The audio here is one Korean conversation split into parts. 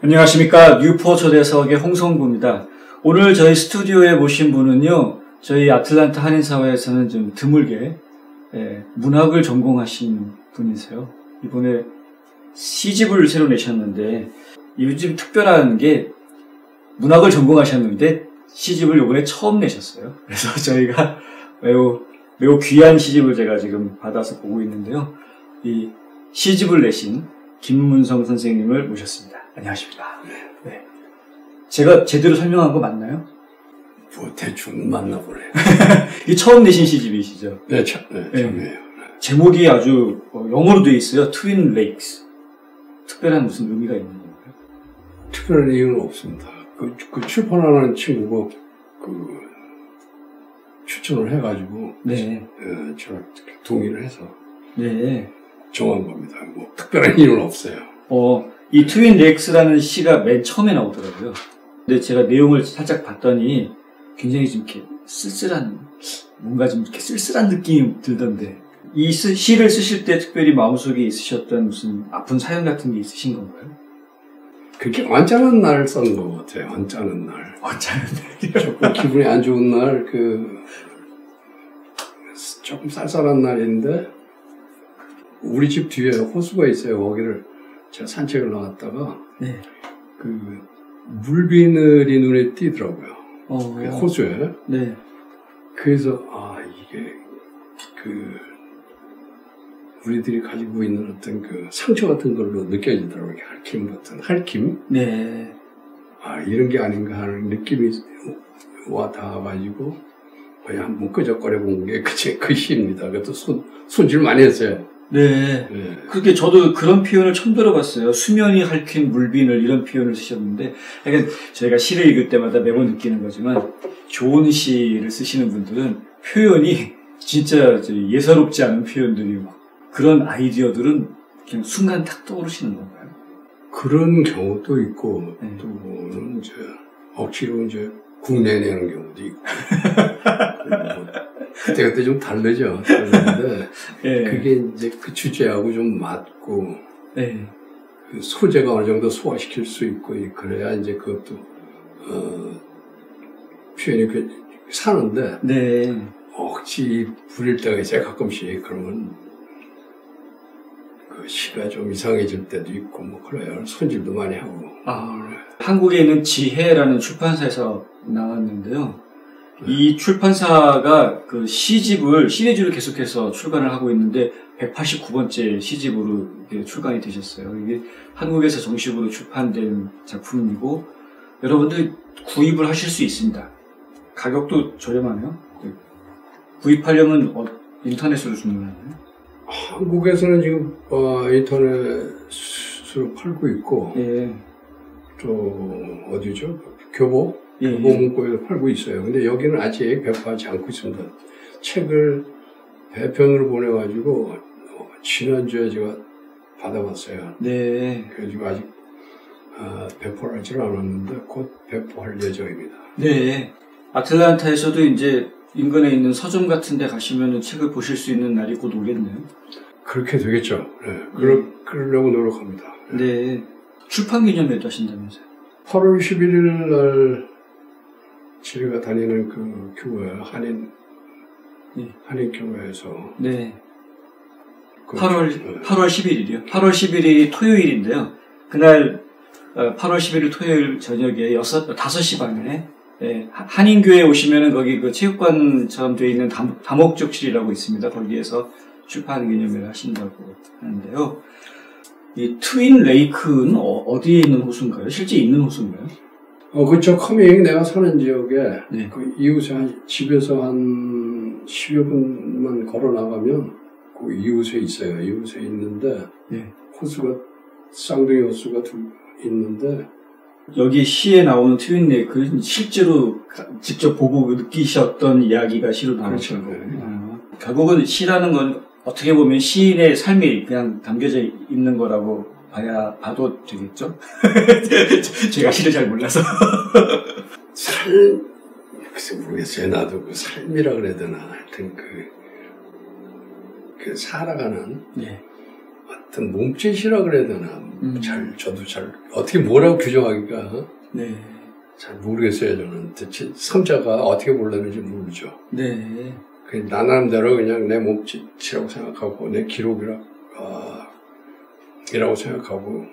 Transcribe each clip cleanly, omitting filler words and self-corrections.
안녕하십니까. 뉴포초대석의 홍성구입니다. 오늘 저희 스튜디오에 모신 분은요, 저희 아틀란타 한인사회에서는 좀 드물게 문학을 전공하신 분이세요. 이번에 시집을 새로 내셨는데, 요즘 특별한 게 문학을 전공하셨는데 시집을 요번에 처음 내셨어요. 그래서 저희가 매우 귀한 시집을 제가 지금 받아서 보고 있는데요. 이 시집을 내신 김문성 선생님을 모셨습니다. 안녕하십니까. 네. 제가 제대로 설명한 거 맞나요? 뭐 대충 맞나 보네. 이 처음 내신 시집이시죠? 네, 처음이에요. 제목이 아주 영어로 되어 있어요. 트윈 레이크스. 특별한 무슨 의미가 있는 건가요? 특별한 이유는 없습니다. 그 출판하는 친구가 추천을 해가지고 네. 제가 동의를 해서 네. 정한 겁니다. 뭐 특별한 이유는 없어요. 이 트윈 레이크스라는 시가 맨 처음에 나오더라고요. 근데 제가 내용을 살짝 봤더니 굉장히 좀 이렇게 뭔가 좀 이렇게 쓸쓸한 느낌이 들던데, 이 시를 쓰실 때 특별히 마음속에 있으셨던 무슨 아픈 사연 같은 게 있으신 건가요? 그렇게 언짢은 날 쓴 것 같아요. 언짢은 날. 언짢은 날이요? 조금 기분이 안 좋은 날, 조금 쌀쌀한 날인데, 우리 집 뒤에 호수가 있어요. 거기를 제가 산책을 나갔다가, 네. 물비늘이 눈에 띄더라고요. 호수에. 네. 그래서, 이게, 우리들이 가지고 있는 어떤 상처 같은 걸로 느껴지더라고요. 핥힘? 네. 이런 게 아닌가 하는 느낌이 와 닿아가지고, 그냥 한번 끄적거려 본 게 그 시입니다. 그것도 손질 많이 했어요. 네. 그렇게 저도 그런 표현을 처음 들어봤어요. 수면이 핥힌 물비늘, 이런 표현을 쓰셨는데, 그러니까 저희가 시를 읽을 때마다 매번 느끼는 거지만, 좋은 시를 쓰시는 분들은 표현이 진짜 예사롭지 않은 표현들이 그런 아이디어들은 그냥 순간 탁 떠오르시는 건가요? 그런 경우도 있고, 또는 억지로 국내내는 경우도 있고. 그때 좀 다르죠. 다른데, 그게 그 주제하고 좀 맞고, 그 소재가 어느 정도 소화시킬 수 있고, 그래야 그것도, 표현이 사는데, 억지 부릴 때가 있어요. 가끔씩. 그러면, 시가 좀 이상해질 때도 있고, 그래요. 손질도 많이 하고. 한국에 있는 지혜라는 출판사에서 나왔는데요. 이 출판사가 시리즈를 계속해서 출간을 하고 있는데 189번째 시집으로 출간이 되셨어요. 이게 한국에서 정식으로 출판된 작품이고 여러분들 구입을 하실 수 있습니다. 가격도 저렴하네요. 구입하려면 인터넷으로 주문하나요? 한국에서는 지금 인터넷으로 팔고 있고 또 어디죠? 교보문고에서 팔고 있어요. 근데 여기는 아직 배포하지 않고 있습니다. 책을 배편으로 보내가지고 지난주에 제가 받아봤어요. 네. 그래가지고 아직 배포를 하지 않았는데 곧 배포할 예정입니다. 네. 아틀란타에서도 이제 인근에 있는 서점 같은 데 가시면 책을 보실 수 있는 날이 곧 오겠네요. 그렇게 되겠죠. 네. 그러려고 노력합니다. 네. 출판 기념회도 하신다면서요? 8월 11일 날 제가 다니는 교회, 한인교회에서. 네. 8월 11일이요? 8월 11일이 토요일인데요. 그날, 8월 11일 토요일 저녁에 5시 반에, 한인교회에 오시면은 거기 체육관처럼 되어 있는 다목적실이라고 있습니다. 거기에서 출판 기념회를 하신다고 하는데요. 이 트윈 레이크는 어디에 있는 호수인가요? 실제 있는 호수인가요? 그쵸. 커밍 내가 사는 지역에 이웃에 집에서 한 10여 분만 걸어 나가면 이웃에 있어요. 이웃에 있는데 호수가 쌍둥이 호수가 있는데 여기 시에 나오는 트윈 레이크는 실제로 직접 보고 느끼셨던 이야기가 시로 나오는 거예요. 결국은 시라는 건 어떻게 보면 시인의 삶이 그냥 담겨져 있는 거라고 봐도 되겠죠? 제가 시를 잘 몰라서. 글쎄 모르겠어요. 나도 삶이라 그래야 되나. 하여튼 살아가는 하여튼 몸짓이라 그래야 되나. 저도 어떻게 뭐라고 규정하기가. 네. 잘 모르겠어요, 저는. 대체 성자가 어떻게 보려는지 모르죠. 네. 나 나름대로 그냥 내 몸짓이라고 생각하고, 내 기록이라고 생각하고,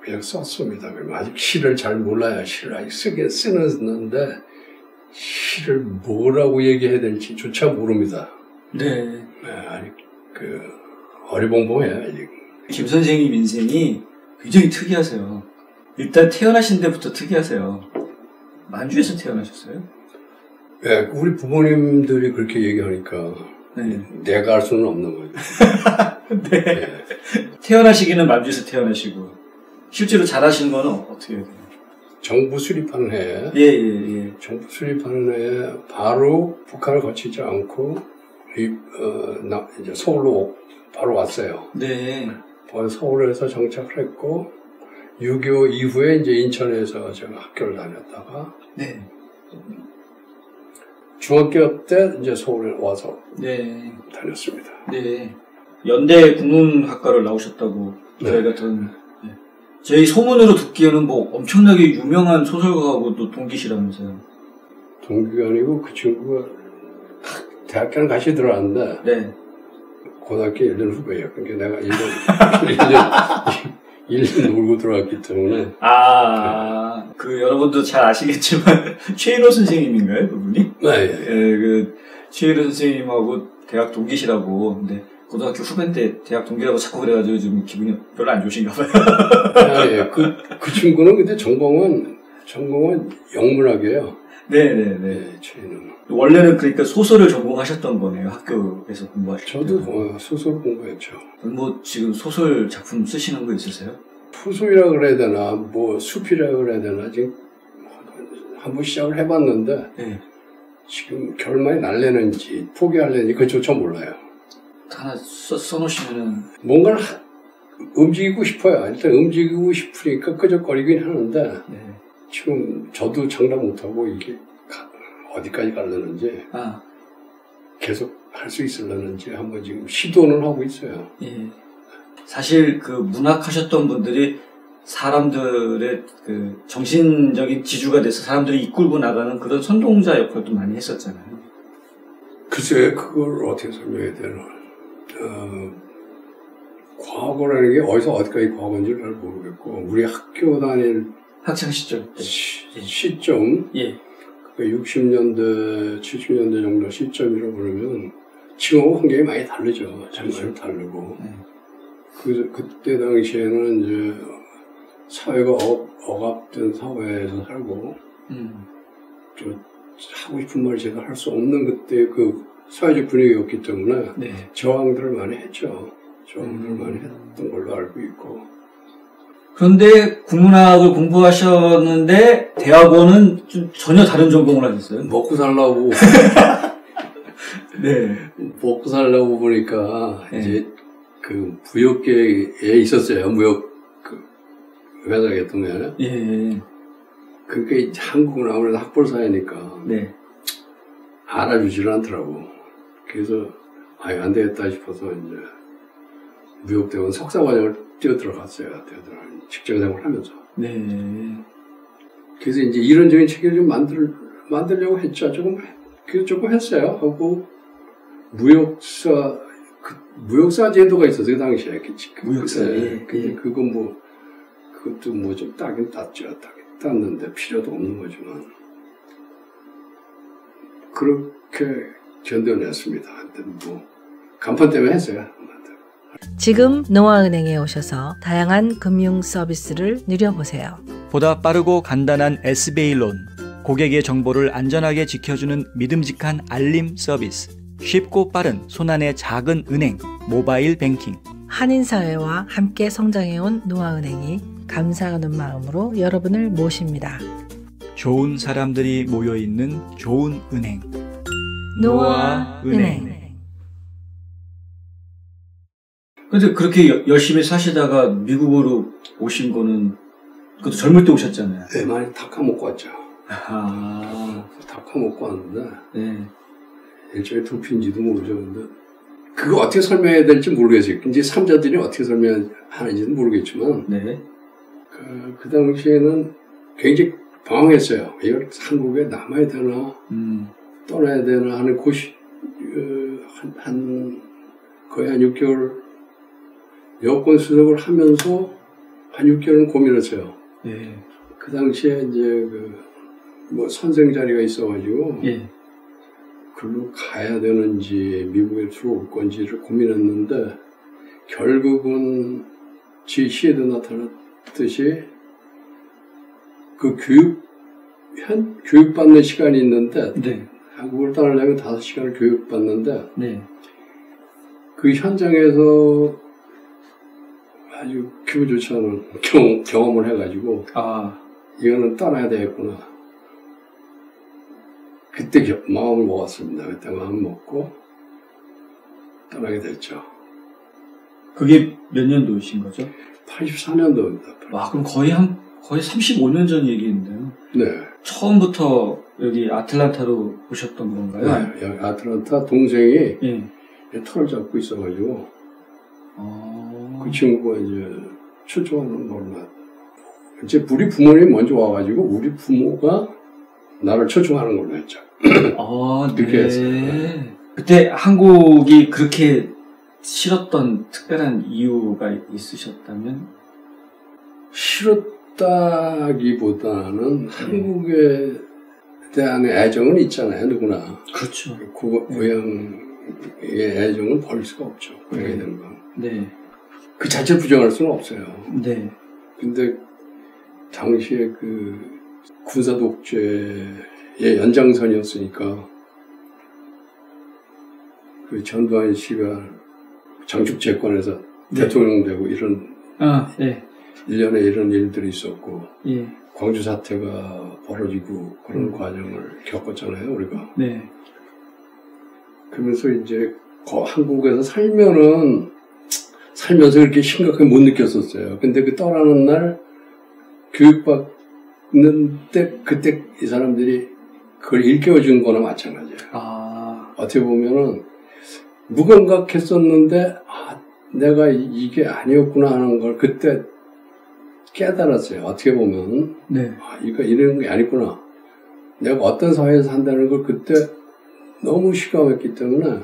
그냥 썼습니다. 아직 시를 잘 몰라요. 시를 아직 쓰는데, 시를 뭐라고 얘기해야 될지 조차 모릅니다. 네. 네, 아직 어리벙벙해요, 아직. 김 선생님 인생이 굉장히 특이하세요. 일단 태어나신 데부터 특이하세요. 만주에서 태어나셨어요? 네, 우리 부모님들이 그렇게 얘기하니까 네. 내가 알 수는 없는 거죠. 네. 네. 태어나시기는 만주에서 태어나시고 실제로 잘하시는 거는 어떻게 해야 돼요? 정부 수립하는 해에 정부 수립하는 해에 바로 북한을 거치지 않고 이제 서울로 바로 왔어요. 네. 서울에서 정착을 했고 6.25 이후에 이제 인천에서 제가 학교를 다녔다가 네. 중학교 때 이제 서울에 와서 네. 다녔습니다. 네. 연대 국문학과를 나오셨다고 네. 저희가 저희 소문으로 듣기에는 뭐 엄청나게 유명한 소설가하고도 동기시라면서요. 동기가 아니고 그 친구가 대학교는 같이 들어왔는데 네. 고등학교 1년 후배예요. 그러니까 내가 1년 놀고 들어왔기 때문에. 여러분도 잘 아시겠지만, 최인호 선생님인가요, 그분이? 네. 최인호 선생님하고 대학 동기시라고. 근데 고등학교 후배인데 대학 동기라고 자꾸 그래가지고 좀 기분이 별로 안 좋으신가 봐요. 예. 그 친구는 근데 전공은 영문학이에요. 네네네. 최인호. 원래는 그러니까 소설을 전공하셨던 거네요. 학교에서 공부하셨죠. 저도 소설 공부했죠. 뭐 지금 소설 작품 쓰시는 거 있으세요? 푸소이라 그래야 되나 뭐 숲이라 그래야 되나 지금 한번 시작을 해봤는데 네. 지금 결말이 날래는지 포기할래는지 그조차 몰라요. 하나 써놓으시면은 뭔가를 움직이고 싶어요. 일단 움직이고 싶으니까 끄적거리긴 하는데 네. 지금 저도 장담 못하고 이게 어디까지 가려는지 계속 할 수 있으려는지 한번 지금 시도는 하고 있어요. 예. 사실 문학하셨던 분들이 사람들의 정신적인 지주가 돼서 사람들이 이끌고 나가는 그런 선동자 역할도 많이 했었잖아요. 글쎄 그걸 어떻게 설명해야 되나. 과거라는 게 어디서 어디까지 과거인지 잘 모르겠고 우리 학교 다닐 학창 시절 시점 예. 60년대, 70년대 정도 시점이라고 그러면 지금하고 환경이 많이 다르죠. 정말 다르고. 그때 당시에는 이제 사회가 억압된 사회에서 살고 하고 싶은 말을 제가 할 수 없는 그때 사회적 분위기였기 때문에 네. 저항들을 많이 했죠. 저항들을 많이 했던 걸로 알고 있고. 그런데 국문학을 공부하셨는데 대학원은 좀 전혀 다른 전공을 하셨어요? 먹고 살라고. 네. 먹고 살라고 보니까 네. 이제 무역계에 있었어요. 무역 회사에 동네. 예. 그러니까 이제 한국은 아무래도 학벌 사회니까 네. 알아주지를 않더라고. 그래서 안 되겠다 싶어서 이제 무역대원 석사과정을 뛰어들어갔어요. 직장생활 하면서. 네. 그래서 이제 이런저런 체계를 좀 만들려고 했죠. 조금 했어요. 하고 무역사 제도가 있었어요. 그 당시에. 무역사. 그것도 좀 따긴 땄죠. 땄는데 필요도 없는 거지만. 그렇게 견뎌냈습니다. 근데 간판 때문에 했어요. 지금 노아은행에 오셔서 다양한 금융 서비스를 누려보세요. 보다 빠르고 간단한 SBA론, 고객의 정보를 안전하게 지켜주는 믿음직한 알림 서비스, 쉽고 빠른 손안의 작은 은행, 모바일 뱅킹. 한인사회와 함께 성장해온 노아은행이 감사하는 마음으로 여러분을 모십니다. 좋은 사람들이 모여있는 좋은 은행. 노아은행. 근데 그렇게 열심히 사시다가 미국으로 오신 거는 그것도 젊을 때 오셨잖아요. 네, 많이 다 까먹고 왔죠. 다 까먹고 왔는데 네. 일종의 도피인지도 모르죠. 근데 그거 어떻게 설명해야 될지 모르겠어요. 이제 삼자들이 어떻게 설명하는지는 모르겠지만, 네. 그 당시에는 굉장히 방황했어요. 이걸 한국에 남아야 되나, 떠나야 되나 하는 곳이, 거의 한 6개월, 여권 수색을 하면서 한 6개월은 고민했어요. 네. 그 당시에 이제 선생 자리가 있어가지고, 예. 글로 가야 되는지, 미국에 들어올 건지를 고민했는데, 결국은 제 시에도 나타났듯이, 그 교육받는 시간이 있는데, 네. 한국을 떠나려면 5시간을 교육받는데, 네. 그 현장에서 아주 기분 좋지 않은 경험을 해가지고, 이거는 떠나야 되겠구나. 그때 마음을 먹었습니다. 그때 마음 먹고 떠나게 됐죠. 그게 몇 년도이신 거죠? 84년도입니다. 와, 그럼 거의 35년 전 얘기인데요. 네. 처음부터 여기 아틀란타로 오셨던 건가요? 네, 여기 아틀란타 동생이 예. 털을 잡고 있어가지고, 그 친구가 이제 초청하는 걸로. 이제 우리 부모님이 먼저 와가지고, 우리 부모가 나를 초청하는 걸로 했죠. 그렇게 했어요. 그때 한국이 그렇게 싫었던 특별한 이유가 있으셨다면? 싫었다기보다는 한국에 대한 애정은 있잖아요, 누구나. 그렇죠. 고향의 애정은 버릴 수가 없죠, 고향에 대한 건. 네. 그 자체를 부정할 수는 없어요. 네. 근데 당시에 군사 독재의 연장선이었으니까 그 전두환 씨가 장축 재권에서 대통령 되고 이런 네. 일련의 이런 일들이 있었고 예. 광주 사태가 벌어지고 그런 과정을 겪었잖아요, 우리가. 네. 그러면서 이제 한국에서 살면서 그렇게 심각하게 못 느꼈었어요. 근데 그 떠나는 날 교육받는 때 그때 이 사람들이 그걸 일깨워준 거나 마찬가지예요. 어떻게 보면은 무감각했었는데 내가 이게 아니었구나 하는 걸 그때 깨달았어요. 어떻게 보면 네. 이거 이런 게 아니구나. 내가 어떤 사회에서 산다는 걸 그때 너무 실감했기 때문에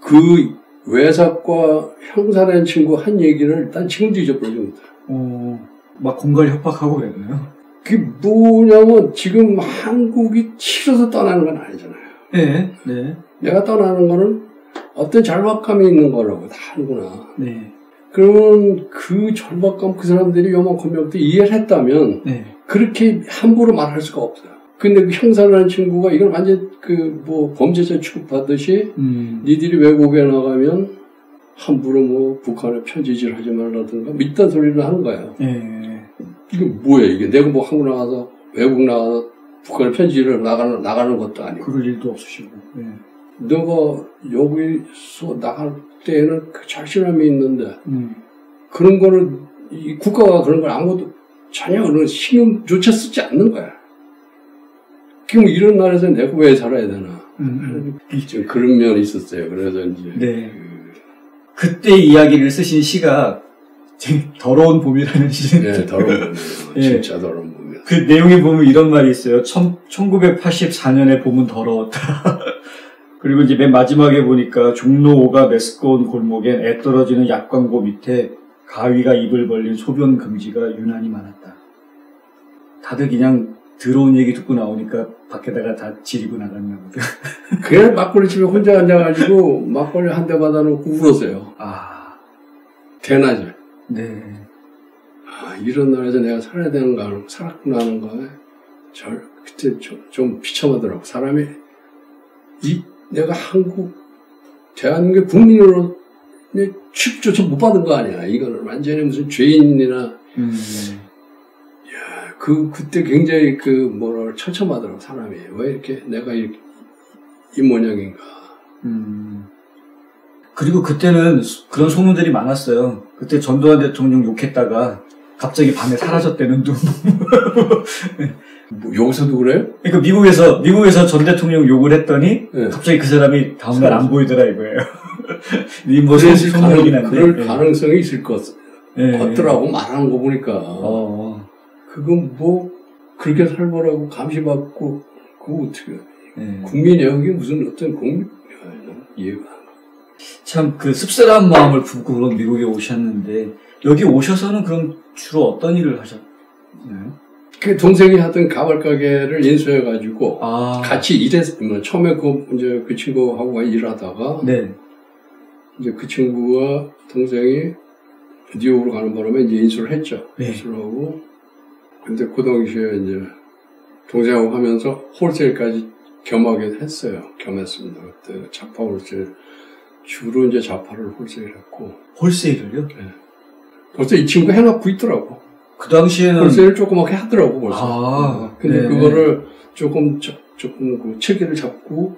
그 외삭과 형사라는 친구 한 얘기를 일단 지금도 잊어버리지 못해요. 막 공갈 협박하고 그랬나요? 그게 뭐냐면 지금 한국이 싫어서 떠나는 건 아니잖아요. 네. 네. 내가 떠나는 거는 어떤 절박감이 있는 거라고 다 알구나. 네. 그러면 그 절박감 그 사람들이 요만큼 명도 이해를 했다면 네. 그렇게 함부로 말할 수가 없어요. 근데 그 형사라는 친구가 이걸 완전 범죄자 취급하듯이 니들이 외국에 나가면 함부로 북한에 편지질 하지 말라든가 이딴 소리를 하는 거예요. 이게 뭐야 이게 내가 한국 나가서 외국 나가서 북한에 편지를 나가는 것도 아니고 그럴 일도 없으시고 너가 여기서 나갈 때에는 그 자신감이 있는데 그런 거는 이 국가가 그런 걸 아무도 전혀 신경조차 쓰지 않는 거야. 그럼 이런 나라에서 내가 왜 살아야 되나? 좀 그런 면이 있었어요. 그래서 이제. 네. 그때 이야기를 쓰신 시가 더러운 봄이라는 시인데. 네, 더러운 봄이에요. 진짜 더러운 봄이에요. 그 내용에 보면 이런 말이 있어요. 1984년에 봄은 더러웠다. 그리고 이제 맨 마지막에 보니까 종로 5가 메스꺼운 골목엔 애 떨어지는 약광고 밑에 가위가 입을 벌린 소변 금지가 유난히 많았다. 다들 그냥 더러운 얘기 듣고 나오니까 밖에다가 다 지리고 나갔나 보죠. 그냥 막걸리 집에 혼자 앉아가지고 막걸리 한 대 받아놓고 울었어요. 대낮에. 네. 이런 나라에서 내가 살아야 되는가, 살았구나 하는 거에 그때 좀 비참하더라고. 사람이 내가 대한민국 국민으로 취급조차 못 받은 거 아니야. 이거는 완전히 무슨 죄인이나 그때 굉장히 처참하더라고, 사람이. 왜 이렇게 내가 이 모양인가. 그리고 그때는 그런 소문들이 많았어요. 그때 전두환 대통령 욕했다가 갑자기 밤에 사라졌다는 둥. 여기서도 그래요? 그러니까 미국에서 전 대통령 욕을 했더니 갑자기 그 사람이 다음날 안 보이더라 이거예요. 뭐 그럴 가능성이 있을 것 같더라고. 말하는 거 보니까. 그건 뭐 그렇게 살보라고 감시받고 그거 어떻게 국민의 여기 무슨 어떤 이해가 안 가. 참 그 씁쓸한 마음을 품고 그런 미국에 오셨는데 여기 오셔서는 그럼 주로 어떤 일을 하셨나요? 그 동생이 하던 가발 가게를 인수해가지고 같이 일했으면 처음에 이제 그 친구하고 일하다가 이제 그 친구와 동생이 뉴욕으로 가는 바람에 이제 인수를 했죠. 인수를 하고 근데 그 당시에 이제 동생하고 하면서 홀세일까지 겸하게 했어요. 겸했습니다. 그때 자파 홀세일 주로 이제 자파를 홀세일했고. 홀세일을요? 네. 벌써 이 친구가 해놓고 있더라고. 그 당시에는 홀세일 조그맣게 하더라고 벌써. 근데 그거를 조금 그 체계를 잡고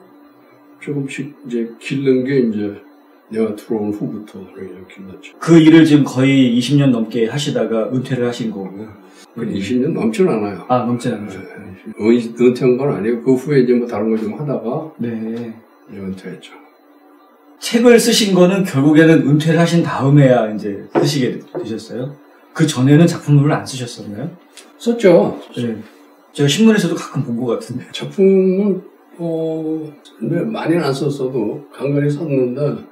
조금씩 이제 기른 게 이제 내가 들어온 후부터 길렀죠. 그 일을 지금 거의 20년 넘게 하시다가 은퇴를 하신 거고요. 20년 넘지는 않아요. 넘진 않아요. 은퇴한 건 아니고 그 후에 이제 뭐 다른 거 좀 하다가 이제 은퇴했죠. 책을 쓰신 거는 결국에는 은퇴를 하신 다음에야 이제 쓰시게 되셨어요? 그 전에는 작품을 안 쓰셨었나요? 썼죠. 네. 제가 신문에서도 가끔 본 것 같은데. 작품은 많이는 안 썼어도 간간히 썼는데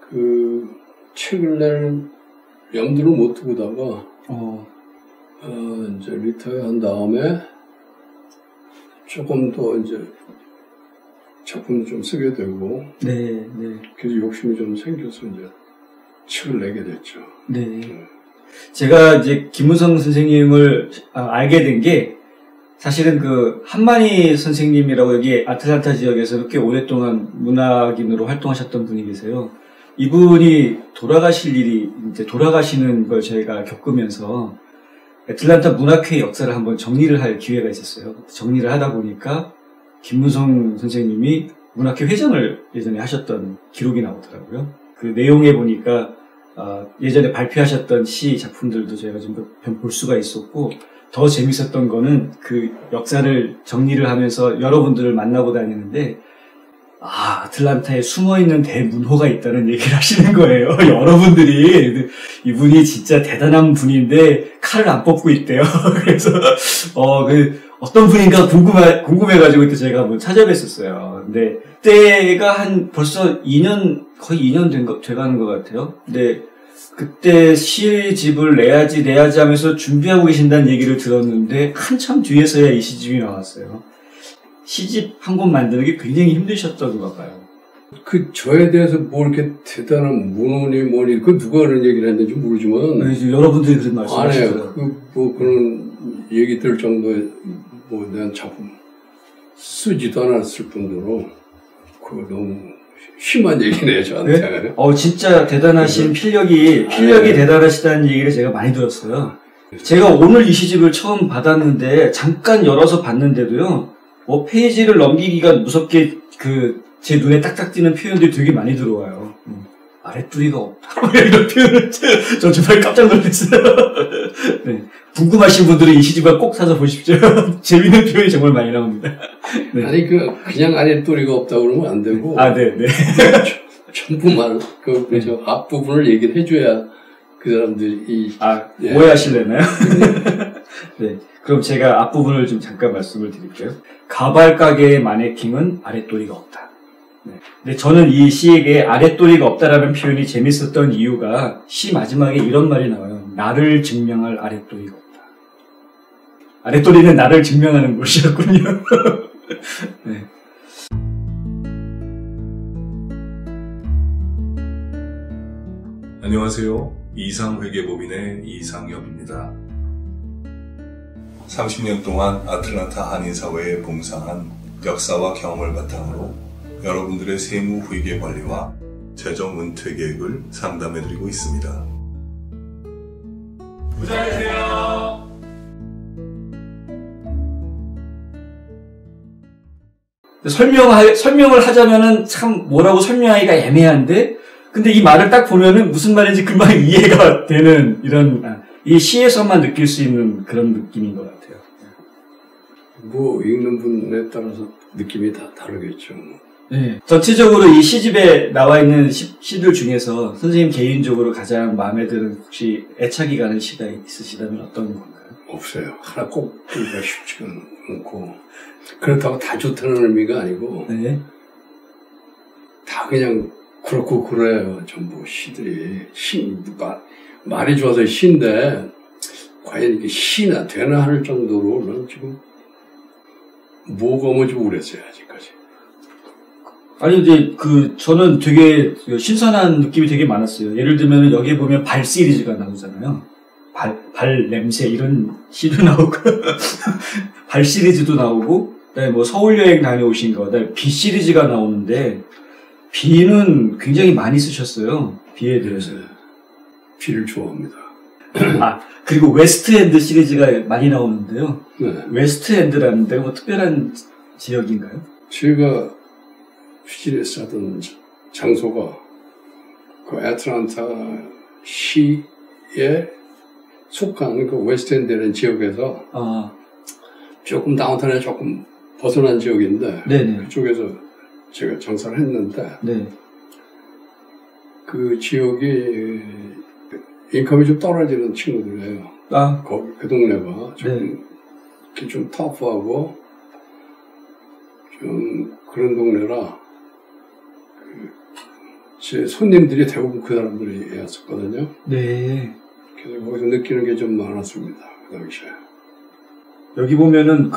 그 책을 낼 염두를 못 두고다가 이제 리타이어 한 다음에 조금 더 이제 작품도 좀 쓰게 되고 그래서 욕심이 좀 생겨서 이제 책을 내게 됐죠. 제가 이제 김무성 선생님을 알게 된 게 사실은 그 한만희 선생님이라고 여기 아틀란타 지역에서 꽤 오랫동안 문학인으로 활동하셨던 분이 계세요. 이분이 돌아가실 일이 이제 돌아가시는 걸 저희가 겪으면서 애틀란타 문학회 역사를 한번 정리를 할 기회가 있었어요. 정리를 하다 보니까 김무성 선생님이 문학회 회장을 예전에 하셨던 기록이 나오더라고요. 그 내용에 보니까 예전에 발표하셨던 시 작품들도 저희가 좀 볼 수가 있었고 더 재밌었던 거는 그 역사를 정리를 하면서 여러분들을 만나고 다니는데 아틀란타에 숨어있는 대문호가 있다는 얘기를 하시는 거예요. 여러분들이 이분이 진짜 대단한 분인데 칼을 안 뽑고 있대요. 그래서 어떤 분인가 궁금해가지고 그때 제가 한번 찾아뵀었어요. 근데 그때가 벌써 2년 거의 2년 돼가는 것 같아요. 근데 그때 시집을 내야지 하면서 준비하고 계신다는 얘기를 들었는데 한참 뒤에서야 이 시집이 나왔어요. 시집 한 권 만드는 게 굉장히 힘드셨던가 봐요. 저에 대해서 뭐 이렇게 대단한 문헌이 뭐니, 누가 그런 얘기를 했는지 모르지만. 여러분들이 그런 말씀하시더라고요. 그런 얘기 들 정도에, 난 작품 쓰지도 않았을 뿐더러, 너무 심한 얘기네요, 저한테. 네? 진짜 대단하신 필력이 대단하시다는 얘기를 제가 많이 들었어요. 제가 오늘 이 시집을 처음 받았는데, 잠깐 열어서 봤는데도요, 페이지를 넘기기가 무섭게 제 눈에 딱딱 띄는 표현들이 되게 많이 들어와요. 아랫두리가 없다. 이런 표현을 저 정말 깜짝 놀랐어요. 네. 궁금하신 분들은 이 시집을 꼭 사서 보십시오. 재밌는 표현이 정말 많이 나옵니다. 네. 아니, 그냥 아랫두리가 없다고 그러면 안 되고. 네. 전부만, 저 앞부분을 얘기를 해줘야 그 사람들이. 오해하실래나요? 네. 그럼 제가 앞부분을 좀 잠깐 말씀을 드릴게요. 가발 가게의 마네킹은 아랫도리가 없다. 네. 근데 저는 이 시에게 아랫도리가 없다라는 표현이 재밌었던 이유가 시 마지막에 이런 말이 나와요. 나를 증명할 아랫도리가 없다. 아랫도리는 나를 증명하는 곳이었군요. 네. 안녕하세요. 이상회계법인의 이상엽입니다. 30년 동안 아틀란타 한인사회에 봉사한 역사와 경험을 바탕으로 여러분들의 세무 회계 관리와 재정 은퇴 계획을 상담해드리고 있습니다. 부자되세요. 설명을 하자면은 참 뭐라고 설명하기가 애매한데, 근데 이 말을 딱 보면은 무슨 말인지 금방 이해가 되는 이 시에서만 느낄 수 있는 그런 느낌인 것 같아요. 읽는 분에 따라서 느낌이 다 다르겠죠. 네. 전체적으로 이 시집에 나와 있는 시들 중에서 선생님 개인적으로 가장 마음에 드는 혹시 애착이 가는 시가 있으시다면 어떤 건가요? 없어요. 하나 꼭 보기가 쉽지가 않고 그렇다고 다 좋다는 의미가 아니고 네. 다 그냥 그렇고 그래요. 전부 시들이 말이 좋아서 시인데 과연 이게 시나 되나 할 정도로 난 지금 뭐가 뭔지 모르겠어요 아직까지. 아니 이제 저는 되게 신선한 느낌이 되게 많았어요. 예를 들면 여기 보면 발 시리즈가 나오잖아요. 발 냄새 이런 시도 나오고 발 시리즈도 나오고 그다음에 뭐 서울 여행 다녀오신 거, 그다음에 비 시리즈가 나오는데 비는 굉장히 많이 쓰셨어요. 비에 대해서. 비를 좋아합니다. 그리고 웨스트엔드 시리즈가 많이 나오는데요. 네. 웨스트엔드라는 데가 뭐 특별한 지역인가요? 제가 비즈니스 하던 장소가 그 애틀랜타 시에 속한 그 웨스트엔드라는 지역에서 조금 다운타운에 조금 벗어난 지역인데 네네. 그쪽에서 제가 장사를 했는데 네. 그 지역이 인컴이 좀 떨어지는 친구들이에요. 거기 그 동네가 좀 터프하고 좀 그런 동네라 제 손님들이 대부분 그 사람들이었거든요. 네. 그래서 거기서 느끼는 게 좀 많았습니다. 그 당시에. 여기 보면은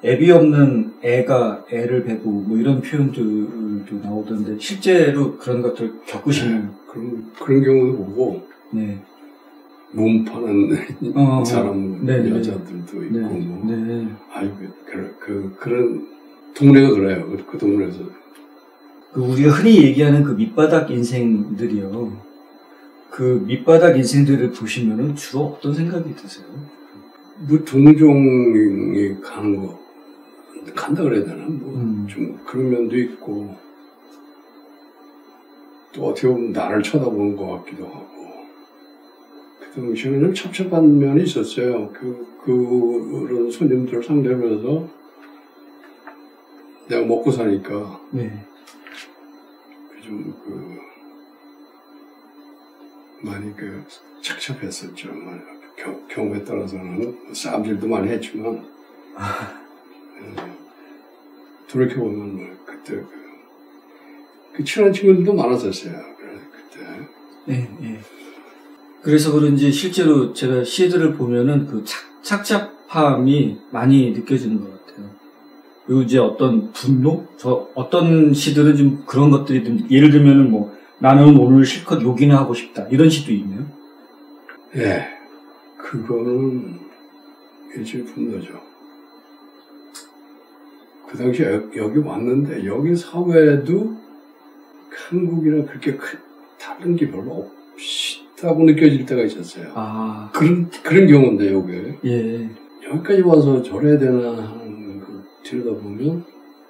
애비 없는 애가 애를 베고 뭐 이런 표현들도 나오던데 실제로 그런 것들 겪으시는 그런 경우도 보고 네. 몸 파는 사람 여자들도 있고 네. 그런 동네가 그래요. 그 동네에서 우리가 흔히 얘기하는 그 밑바닥 인생들이요. 그 밑바닥 인생들을 보시면은 주로 어떤 생각이 드세요? 뭐 동종이 간다 그래야 되나? 좀 그런 면도 있고 또 어떻게 보면 나를 쳐다보는 것 같기도 하고 그 당시에는 좀 첩첩한 면이 있었어요. 그런 손님들을 상대로 해서 내가 먹고 사니까 좀 많이 착잡했었죠. 경우에 따라서는 싸움질도 많이 했지만 돌이켜보면 그때 친한 친구들도 많았었어요. 그때. 네. 그래서 그런지 실제로 제가 시들을 보면은 그 착잡함이 많이 느껴지는 것 같아요. 그리고 이제 어떤 분노? 어떤 시들은 좀 그런 것들이 좀, 예를 들면은 뭐, 나는 오늘 실컷 욕이나 하고 싶다. 이런 시도 있네요. 예. 그거는 일종의 분노죠. 그 당시에 여기 왔는데, 여기 사회도 한국이랑 그렇게 다른 게 별로 없다고 느껴질 때가 있었어요. 그런 경우인데, 요게. 예. 여기까지 와서 저래야 되나 하는 걸 들여다보면,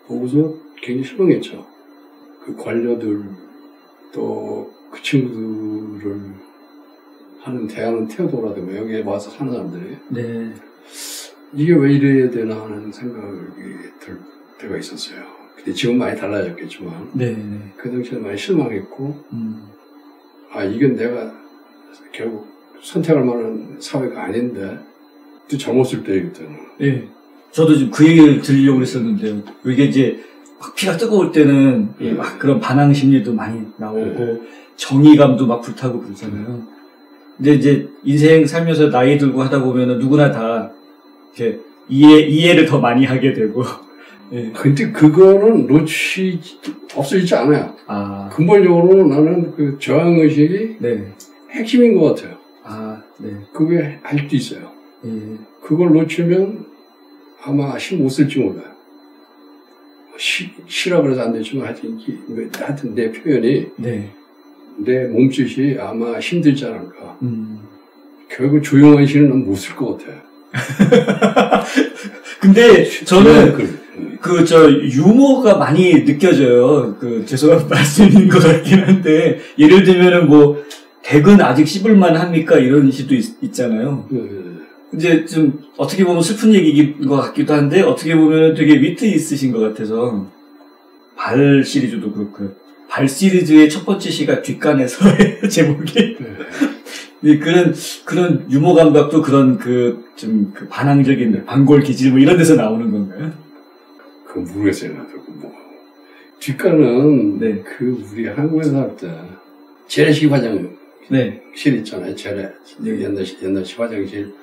보고서 굉장히 실망했죠. 그 관료들, 또 그 친구들을 대하는 태도라든가, 여기에 와서 사는 사람들이. 네. 이게 왜 이래야 되나 하는 생각이 들 때가 있었어요. 근데 지금 많이 달라졌겠지만. 네. 그 당시에 많이 실망했고, 이건 내가 결국 선택할 만한 사회가 아닌데, 또 젊었을 때 그때는. 예. 저도 지금 그 얘기를 드리려고 했었는데요. 이게 이제 막 피가 뜨거울 때는 막 그런 반항 심리도 많이 나오고 정의감도 막 불타고 그러잖아요. 근데 이제 인생 살면서 나이 들고 하다 보면은 누구나 다 이렇게 이해를 더 많이 하게 되고. 예. 근데 그거는 없어지지 않아요. 근본적으로 나는 그 저항의식이 핵심인 것 같아요. 그게 아직도 있어요. 그걸 놓치면 아마 힘 못 쓸지 몰라요. 시라 그래서 안 되지만 하여튼 내 표현이 내 몸짓이 아마 힘들지 않을까. 결국 조용한 시는 난 못 쓸 것 같아요. 근데 저는 유머가 많이 느껴져요. 죄송한 말씀인 것 같긴 한데, 예를 들면은 뭐, 댁은 아직 씹을만 합니까? 이런 시도 있잖아요. 이제 좀 어떻게 보면 슬픈 얘기인 것 같기도 한데 어떻게 보면 되게 위트 있으신 것 같아서 발 시리즈도 그렇고요. 발 시리즈의 첫 번째 시가 뒷간에서의 제목이. 네. 그런 유머 감각도 그런 좀 반항적인 반골 기질 뭐 이런 데서 나오는 건가요? 그건 모르겠어요. 뒷간은 네. 우리 한국에서 살 때 재래식 화장실 네. 있잖아요. 옛날 화장실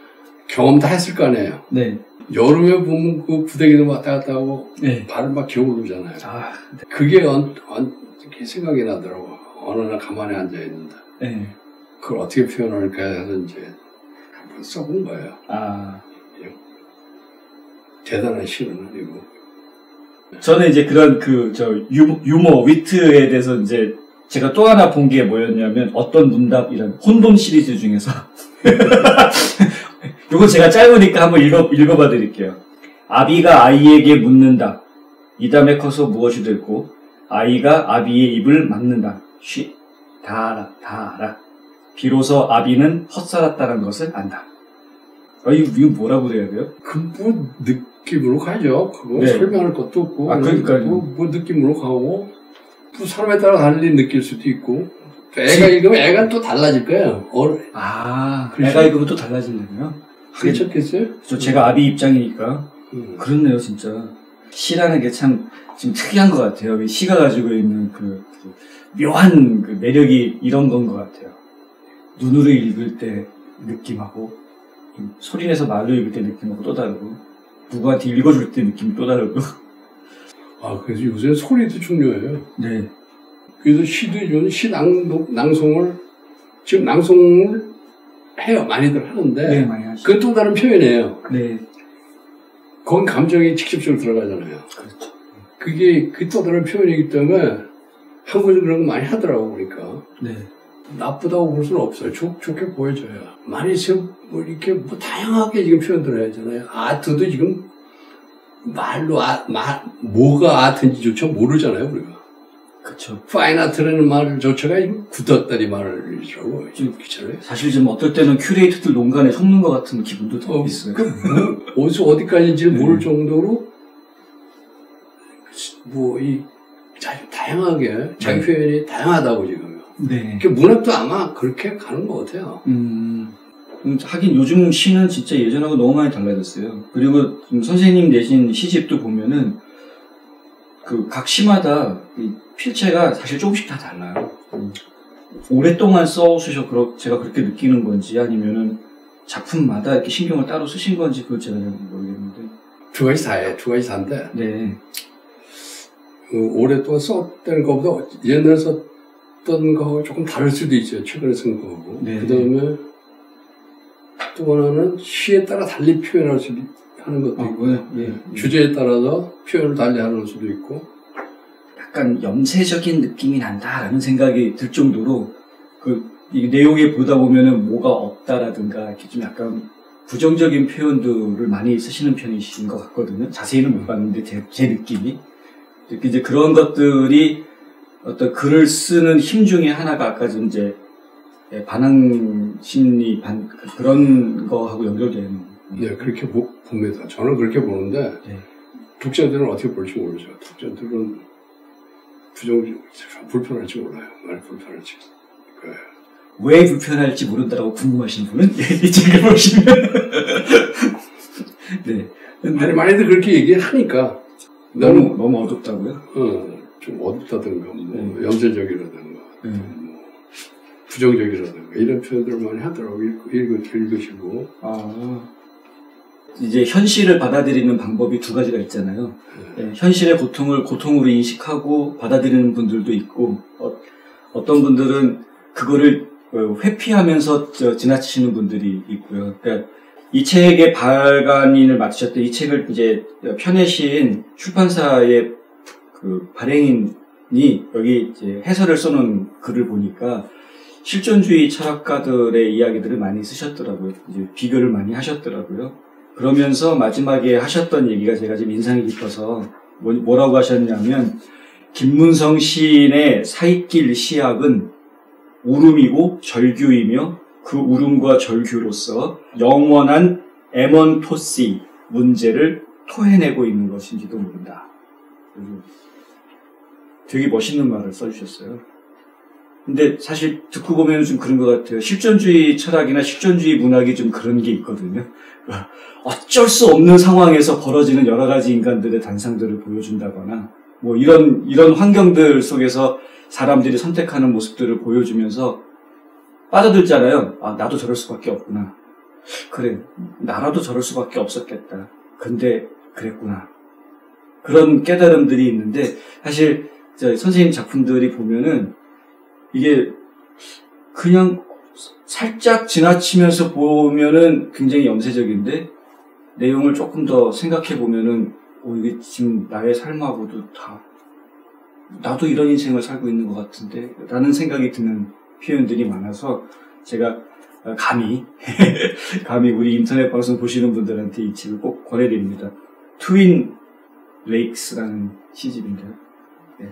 경험 다 했을 거 아니에요. 네. 여름에 보면 그 부대기도 왔다 갔다 하고 네. 발을 막 기어오르잖아요. 네. 그게 생각이 나더라고. 어느 날 가만히 앉아 있는데. 네. 그걸 어떻게 표현할까 해서 이제 한번 써본 거예요. 대단한 시는 아니고. 저는 이제 그런 유머, 위트에 대해서 이제 제가 또 하나 본 게 뭐였냐면 어떤 문답 이런 혼돈 시리즈 중에서 요거 제가 짧으니까 한번 읽어봐 드릴게요. 아비가 아이에게 묻는다. 이 다음에 커서 무엇이 될고 아이가 아비의 입을 막는다. 다 알아. 비로소 아비는 헛살았다는 것을 안다. 이거 뭐라고 그래야 돼요? 느낌으로 가죠. 그거 네. 설명할 것도 없고. 그러니까요. 뭐 느낌으로 가고. 사람에 따라 달리 느낄 수도 있고. 애가 읽으면 애가 또 달라질 거예요. 애가 읽으면 또 달라지려고요? 그렇겠어요? 제가 아비 입장이니까. 그렇네요, 진짜. 시라는 게 참, 지금 특이한 것 같아요. 시가 가지고 있는 묘한 매력이 이런 건 것 같아요. 눈으로 읽을 때 느낌하고, 소리내서 말로 읽을 때 느낌하고 또 다르고, 누구한테 읽어줄 때 느낌이 또 다르고. 그래서 요새 소리도 중요해요. 네. 그래서 시 낭송을, 지금 낭송을 해요. 많이들 하는데. 네, 많이 하시죠. 그건 또 다른 표현이에요. 네. 거긴 감정이 직접적으로 들어가잖아요. 그렇죠. 그게 또 다른 표현이기 때문에 한국에서 그런 거 많이 하더라고, 보니까. 네. 나쁘다고 볼 수는 없어요. 좋게 보여줘요. 많이 지금 이렇게 다양하게 지금 표현들을 하잖아요. 아트도 지금 말로 뭐가 아트인지조차 모르잖아요, 우리가. 그렇죠. 파인 아트라는 말조차가 굳었다니 말이라고 그렇잖아요. 사실 좀 어떨 때는 큐레이터들 농간에 속는 것 같은 기분도 더 있어요. 어디서 어디까지인지 모를 정도로 아주 다양하게 자기 표현이 다양하다고 지금. 네. 문학도 아마 그렇게 가는 것 같아요. 하긴 요즘 시는 진짜 예전하고 너무 많이 달라졌어요. 그리고 선생님 내신 시집도 보면은 각 시마다 필체가 사실 조금씩 다 달라요. 오랫동안 써오셔서 제가 그렇게 느끼는 건지 아니면은 작품마다 이렇게 신경을 따로 쓰신 건지 그걸 제가 잘 모르겠는데. 두 가지 다인데. 네. 오랫동안 썼던 것보다 옛날에 썼던 거하고 조금 다를 수도 있어요. 최근에 쓴 거하고. 네. 그 다음에 또 하나는 시에 따라 달리 표현할 수도 하는 것도 있고. 네. 주제에 따라서 표현을 달리 하는 수도 있고. 약간 염세적인 느낌이 난다라는 생각이 들 정도로 이 내용에 보다 보면은 뭐가 없다라든가 이렇게 좀 약간 부정적인 표현들을 많이 쓰시는 편이신 것 같거든요. 자세히는 못 봤는데 제 느낌이. 이제 그런 것들이 어떤 글을 쓰는 힘 중에 하나가 아까 좀 이제 반항 심리 그런 거하고 연결되는. 네, 그렇게 봅니다. 저는 그렇게 보는데 네. 독자들은 어떻게 볼지 모르죠. 독자들은 불편할지 몰라요. 많이 불편할지. 왜 불편할지 모른다라고 궁금하신 분은 이 책을 보시면 네. 많이들 그렇게 얘기하니까 너무 어둡다고요? 좀 어둡다든가 염세적이라든가 부정적이라든가 이런 표현들을 많이 하더라고요. 읽으시고. 이제 현실을 받아들이는 방법이 두 가지가 있잖아요. 네, 현실의 고통을 고통으로 인식하고 받아들이는 분들도 있고, 어떤 분들은 그거를 회피하면서 지나치시는 분들이 있고요. 그러니까 이 책의 발간인을 맡으셨던 이 책을 이제 펴내신 출판사의 발행인이 여기 이제 해설을 써놓은 글을 보니까 실존주의 철학가들의 이야기들을 많이 쓰셨더라고요. 이제 비교를 많이 하셨더라고요. 그러면서 마지막에 하셨던 얘기가 제가 지금 인상이 깊어서 뭐라고 하셨냐면 김문성 시인의 사익길 시학은 울음이고 절규이며 그 울음과 절규로서 영원한 에먼토시 문제를 토해내고 있는 것인지도 모른다. 되게 멋있는 말을 써주셨어요. 근데 사실 듣고 보면 좀 그런 것 같아요. 실존주의 철학이나 실존주의 문학이 좀 그런 게 있거든요. 어쩔 수 없는 상황에서 벌어지는 여러 가지 인간들의 단상들을 보여준다거나, 뭐 이런 환경들 속에서 사람들이 선택하는 모습들을 보여주면서 빠져들잖아요. 아, 나도 저럴 수밖에 없구나. 그래, 나라도 저럴 수밖에 없었겠다. 근데 그랬구나. 그런 깨달음들이 있는데, 사실 선생님 작품들이 보면은 이게 그냥 살짝 지나치면서 보면은 굉장히 염세적인데, 내용을 조금 더 생각해 보면은 이게 지금 나의 삶하고도 나도 이런 인생을 살고 있는 것 같은데 라는 생각이 드는 표현들이 많아서 제가 감히 우리 인터넷 방송 보시는 분들한테 이 책을 꼭 권해드립니다. 트윈 레이크스라는 시집인데요. 네.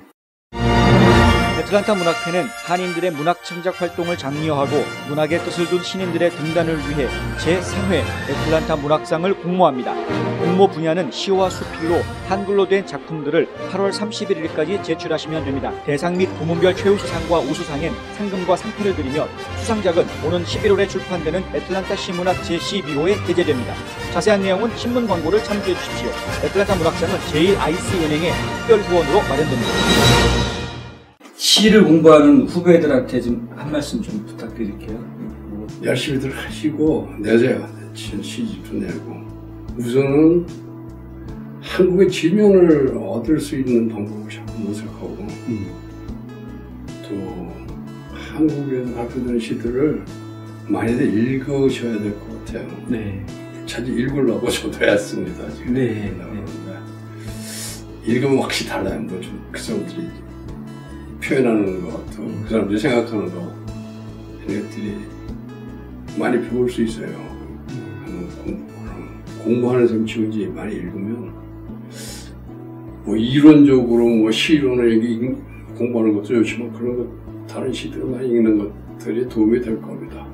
애틀란타 문학회는 한인들의 문학 창작 활동을 장려하고 문학의 뜻을 둔 신인들의 등단을 위해 제3회 애틀란타 문학상을 공모합니다. 공모 분야는 시와 수필로 한글로 된 작품들을 8월 31일까지 제출하시면 됩니다. 대상 및 부문별 최우수상과 우수상엔 상금과 상패를 드리며 수상작은 오는 11월에 출판되는 애틀란타 시문학 제12호에 게재됩니다. 자세한 내용은 신문 광고를 참조해 주십시오. 애틀란타 문학상은 제1IC은행의 특별 후원으로 마련됩니다. 시를 공부하는 후배들한테 좀 한 말씀 좀 부탁드릴게요. 열심히들 하시고 내세요. 시집도 내고. 우선은 한국의 지면을 얻을 수 있는 방법을 자꾸 모색하고 또 한국에서 발표되는 시들을 많이들 읽으셔야 될 것 같아요. 네. 자주 읽으려고 저도 했습니다. 지금. 네. 읽으면 확실히 달라요. 뭐 좀 그 사람들이 표현하는 것도 그 사람들이 생각하는 거 이런 것들이 많이 배울 수 있어요. 공부하는 사람 지금지 많이 읽으면 뭐 이론적으로 뭐 시론을 여기 공부하는 것도 좋지만 그런 것 다른 시들을 많이 읽는 것들이 도움이 될 겁니다.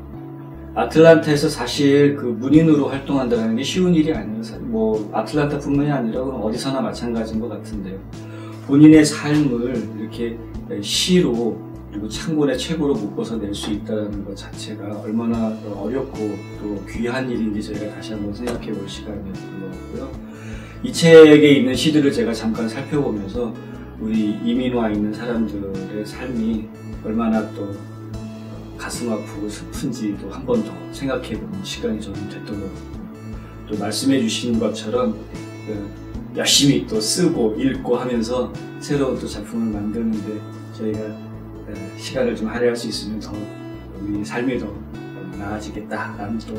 아틀란타에서 사실 그 문인으로 활동한다는 게 쉬운 일이 아니에요. 뭐 아틀란타뿐만이 아니라 어디서나 마찬가지인 것 같은데요. 본인의 삶을 이렇게 시로 그리고 창문의 책으로 묶어서 낼 수 있다는 것 자체가 얼마나 어렵고 또 귀한 일인지 저희가 다시 한번 생각해 볼 시간이었던 것 같고요. 이 책에 있는 시들을 제가 잠깐 살펴보면서 우리 이민 와 있는 사람들의 삶이 얼마나 또 가슴 아프고 슬픈지도 한 번 더 생각해 보는 시간이 저는 됐던 것 같고, 또 말씀해 주시는 것처럼 열심히 또 쓰고 읽고 하면서 새로운 또 작품을 만드는데 저희가 시간을 좀 할애할 수 있으면 더 우리 삶이 더 나아지겠다라는 또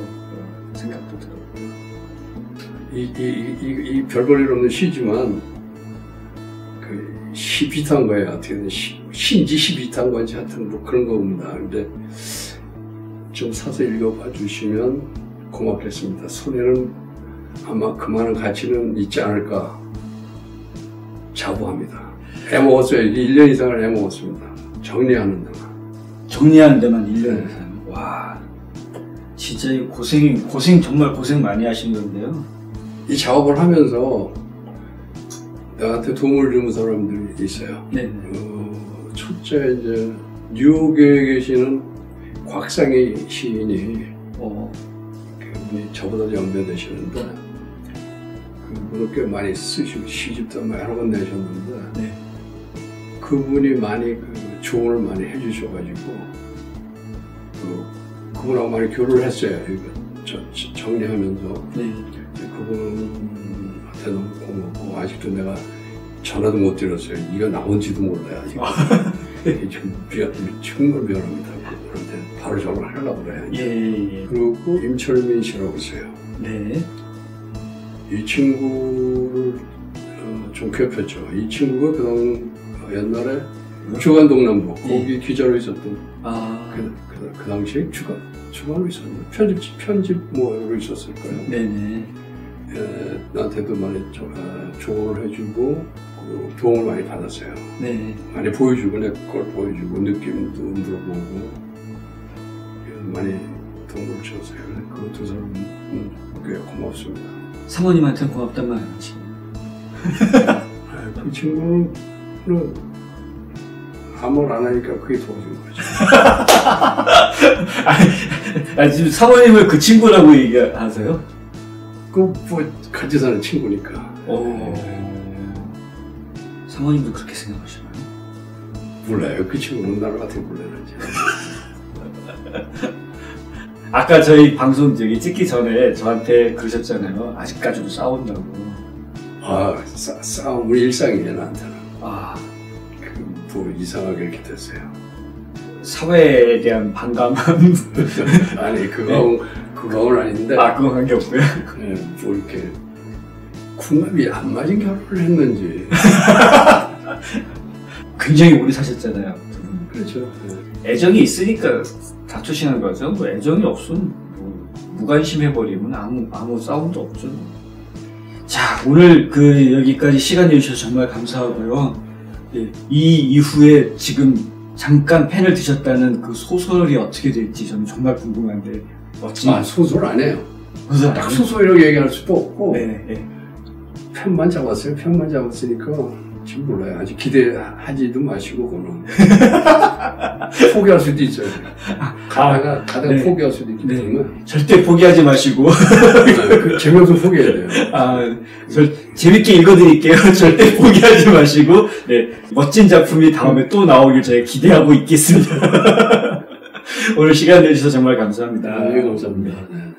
생각도 들었고요. 이 별볼일 없는 시지만 그 시 비슷한 거예요. 어떻게 신지 시 비슷한 건지 하여튼 뭐 그런 겁니다. 근데 좀 사서 읽어봐 주시면 고맙겠습니다. 손에는 아마 그만한 가치는 있지 않을까 자부합니다. 애먹었어요. 1년 이상을 애먹었습니다. 정리하는 데만 1년 이상. 와, 진짜 이 고생 정말 고생 많이 하신 건데요. 이 작업을 하면서 나한테 도움을 주는 사람들이 있어요. 네. 첫째 이제 뉴욕에 계시는 곽상희 시인이 그분이 저보다 연배되시는데 그분을 꽤 많이 쓰시고 시집도 여러 번 내셨는데 네. 그분이 많이 조언을 많이 해주셔가지고 그분하고 많이 교류를 했어요. 이거 정리하면서 네. 그분한테 너무 고맙고 아직도 내가 전화도 못 드렸어요. 네가 나온지도 몰라요. 정말 미안합니다. 그분한테 바로 전화를 하려고 그래요. 예. 그리고 임철민 씨라고 있어요. 네. 이 친구를 좀 괴롭혔죠. 이 친구가 그다음 옛날에 주간 동남부 거기 기자로 있었던 그 당시에 주간으로 있었는데 편집 뭐로 있었을 거예요. 네네. 나한테도 많이 조언을 해주고 도움을 많이 받았어요. 네. 많이 보여주고 내 걸 보여주고 느낌도 물어보고 많이 도움을 줬어요. 그 두 사람은 꽤 고맙습니다. 사모님한테 고맙단 말 안 하시고. 그 친구는 아무 말 안 하니까 그게 도와준 거죠. 아니, 지금 사모님을 그 친구라고 얘기하세요? 뭐 같이 사는 친구니까. 사모님도 그렇게 생각하시나요? 몰라요. 그 친구는 나를 어떻게 몰랐는지. 아까 저희 방송 찍기 전에 저한테 그러셨잖아요. 아직까지도 싸운다고. 싸움은 일상이냐 나한테는. 뭐 이상하게 이렇게 됐어요. 사회에 대한 반감은 아니 그건 아닌데. 그건 관계없고요. 네, 뭐 이렇게 궁합이 안 맞은 결혼을 했는지. 굉장히 오래 사셨잖아요. 그렇죠. 네. 애정이 있으니까 다투시는 거죠. 뭐 애정이 없으면 무관심해버리면 아무 싸움도 없죠. 자, 오늘 여기까지 시간 내주셔서 정말 감사하고요. 이 이후에 지금 잠깐 펜을 드셨다는 그 소설이 어떻게 될지 저는 정말 궁금한데. 소설 안 해요. 딱 소설이라고 얘기할 수도 없고. 네. 편만 잡았어요. 편만 잡았으니까 지금 몰라요. 아직 기대하지도 마시고 그거는. 포기할 수도 있어요. 가다가 네. 포기할 수도 있기 때문에. 절대 포기하지 마시고. 재미없어 포기해야 돼요. 재밌게 읽어드릴게요. 절대 포기하지 마시고. 네, 멋진 작품이 다음에 또 나오길 저희 기대하고 있겠습니다. 오늘 시간 내주셔서 정말 감사합니다. 네, 감사합니다. 네.